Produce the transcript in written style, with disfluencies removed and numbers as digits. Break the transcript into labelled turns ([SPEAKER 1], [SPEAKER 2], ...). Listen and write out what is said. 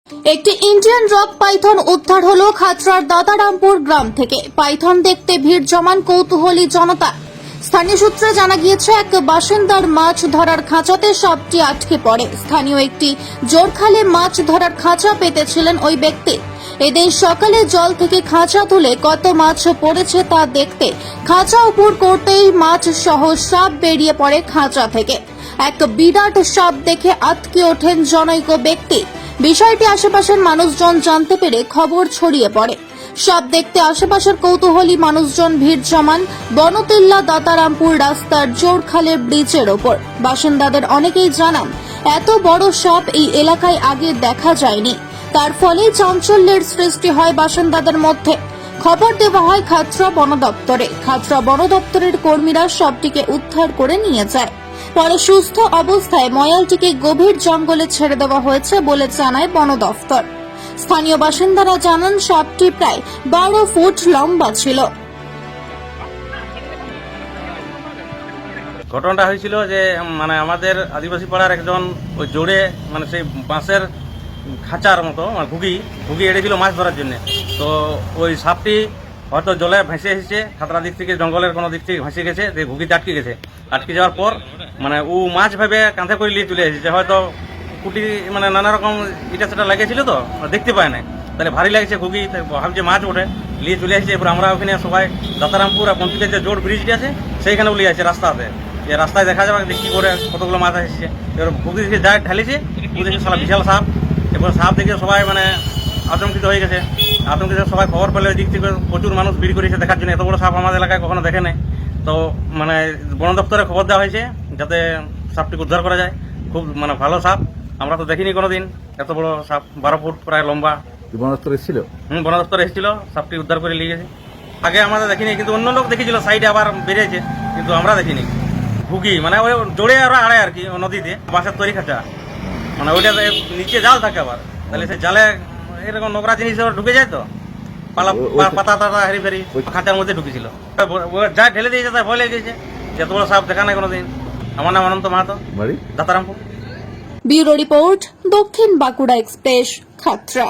[SPEAKER 1] একটি Indian rock Python উদ্ধার হলো খাতড়ার দাদারামপুর গ্রাম থেকে। পাইথন দেখতে ভিড় জমান কৌতূহলী জনতা। স্থানীয় সূত্রে জানা গিয়েছে, এক বাসিন্দার মাছ ধরার খাঁচাতে সাপটি আটকে পড়ে। স্থানীয় একটি জোরখালে মাছ ধরার খাঁচা পেতেছিলেন ওই ব্যক্তি। এদিন সকালে জল থেকে খাঁচা তুলে কত মাছ পড়েছে তা দেখতে খাঁচা উপর করতেই মাছ সহ সাপ বেরিয়ে পড়ে খাঁচা থেকে। এক বিরাট সাপ দেখে আঁতকে ওঠেন জনৈক ব্যক্তি। বিষয়টি আশেপাশের মানুষজন জানতে পেরে খবর ছড়িয়ে পড়ে। সাপ দেখতে আশেপাশের কৌতূহলী মানুষজন ভিড় জমান বনতিল্লা দাতারামপুর রাস্তার জোরখালে ব্রিজের ওপর। বাসিন্দাদের অনেকেই জানান, এত বড় সাপ এই এলাকায় আগে দেখা যায়নি। তার ফলে চাঞ্চল্যের সৃষ্টি হয় বাসিন্দাদের মধ্যে। খবর দেওয়া হয় খাতড়া বন দপ্তরে। খাতড়া বন দপ্তরের কর্মীরা সাপটিকে উদ্ধার করে নিয়ে যায়। পরে সুস্থ অবস্থায় ময়ালটিকে গভীর জঙ্গলে ছেড়ে দেওয়া হয়েছে বলে জানায় বন দফতর। স্থানীয় বাসিন্দারা জানান, সাপটি প্রায় 12 ফুট লম্বা ছিল।
[SPEAKER 2] ঘটনাটা হয়েছিল যে আমাদের আদিবাসী পাড়ার একজন ওই জোরে সেই বাঁশের খাঁচার মতো ঘুগি এড়েছিল মাছ ধরার জন্য। তো ওই সাপটি হয়তো জলে ভেসে এসেছে, খাতড়া দিক থেকে জঙ্গলের কোনো দিক থেকে ভেসে গেছে, ঘুগিতে আটকে গেছে। আটকে যাওয়ার পর ও মাছ ভেবে কাঁধে করে নিয়ে চলে এসেছে। হয়তো কুটি নানা রকম ইটা সেটা লাগিয়েছিল, তো দেখতে পায় না, তাহলে ভারী লাগছে ঘুগি, ভাবছে মাছ ওঠে, নিয়ে চলে এসেছে। এবার আমরা ওখানে সবাই দাতারামপুর আর পঞ্চায়েতের যে জোর ব্রিজটি আছে সেইখানে উলিয়ে আছে রাস্তাতে, যে রাস্তায় দেখা যাবে কি করে কতগুলো মাছ এসেছে। এবার ঘুগি দিকে যায় ঢালিছে, দেখছে সারা বিশাল সাপ। এবার সাপ দেখে সবাই আতঙ্কিত হয়ে গেছে। আতঙ্কিত সবাই খবর পেলে ওই দিক থেকে প্রচুর মানুষ ভিড় করেছে দেখার জন্য। এত বড় সাপ আমাদের এলাকায় কখনো দেখে নেই। তো বন দপ্তরে খবর দেওয়া হয়েছে যাতে সাপটিকে উদ্ধার করা যায়। খুব ভালো সাপ, আমরা তো দেখিনি কোনোদিন এত বড় সাপ, 12 ফুট প্রায় লম্বা।
[SPEAKER 3] বন দপ্তর এসেছিল?
[SPEAKER 2] বন দপ্তর এসেছিল, সাপটি উদ্ধার করে নিয়ে গেছে। আগে আমাদের দেখিনি, কিন্তু অন্য লোক দেখেছিল, সাইডে আবার বেরিয়েছে, কিন্তু আমরা দেখিনি। ঘুগি ওই জোরে আর আড়ে আর কি, নদীতে বাঁশের তৈরি খাঁচা, ওইটা নিচে জাল থাকে। আবার তাহলে সে জালে এরকম নোংরা জিনিস ঢুকে যায়, তো পাতা টাতা হেরি ফেরি খাঁচার মধ্যে ঢুকেছিল। যা ঢেলে দিয়েছে তাই ভয় লেগে গেছে। এত বড় সাপ দেখা নাই কোনোদিন। আমার নাম অনন্ত মাহাতো, দাতারামপুর।
[SPEAKER 1] ব্যুরো রিপোর্ট, দক্ষিণ বাঁকুড়া এক্সপ্রেস, খাতড়া।